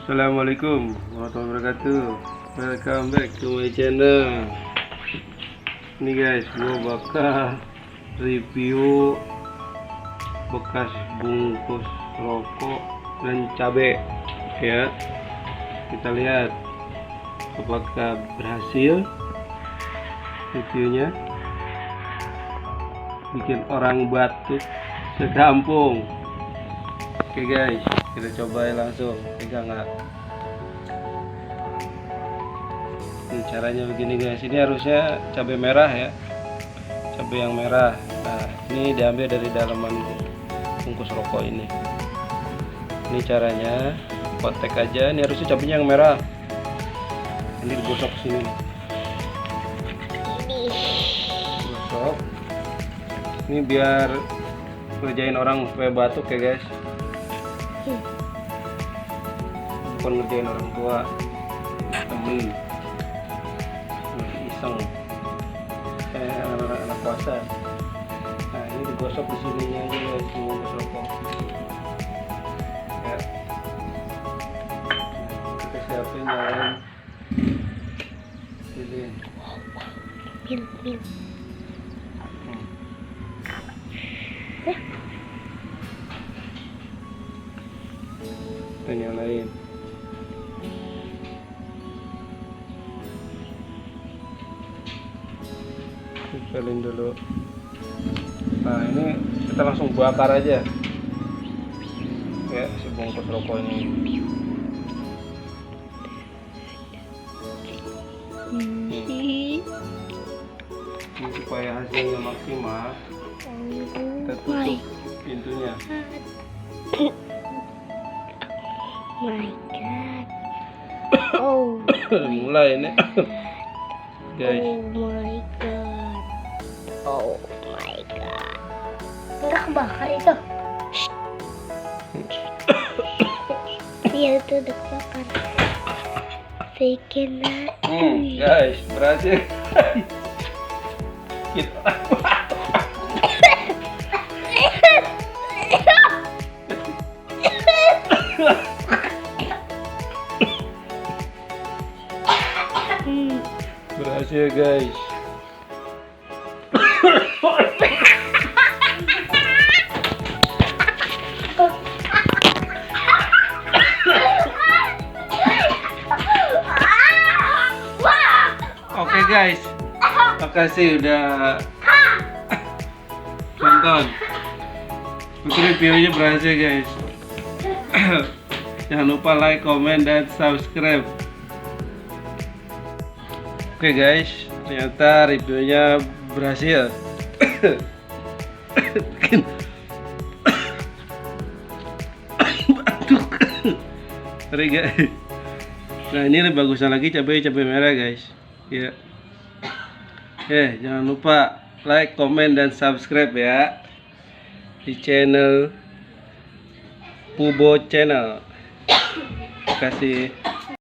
Assalamualaikum warahmatullahi wabarakatuh. Welcome back to my channel. Ini guys, gue bakal review bekas bungkus rokok dan cabai ya. Kita lihat apakah berhasil reviewnya. Bikin orang batuk sekampung. Oke guys, kita cobain langsung. Pegang nggak? Ini caranya begini guys. Ini harusnya cabai merah ya, cabai yang merah. Nah, ini diambil dari dalaman bungkus rokok ini. Ini caranya, kotek aja. Ini harusnya cabainya yang merah. Ini digosok sini. Gosok. Ini biar ngerjain orang supaya batuk ya guys. Bukan ngerjain orang tua, temen, iseng, anak puasa. Nah ini digosok di sininya aja guys, bungkus rokok. Ya. Kita siapin nyalain. Pilih. Kita nyalain. Tempelin dulu. Nah ini kita langsung bakar aja ya si bungkus rokok ini. Ini supaya hasilnya maksimal, kita tutup pintunya. My God. Oh. Mulai ini guys. Oh my God. Oh my God. Enggak kebakar itu. Iya itu udah kebakar. Bikin Guys, berhasil. Kita berhasil guys. Oke guys, makasih udah nonton. Mungkin videonya berhasil guys. Jangan lupa like, comment, dan subscribe. Oke guys, ternyata reviewnya berhasil. Sorry guys. Nah ini lebih bagusnya lagi cabai merah guys. Ya. Jangan lupa like, comment, dan subscribe ya di channel Pubo Channel. Terima kasih.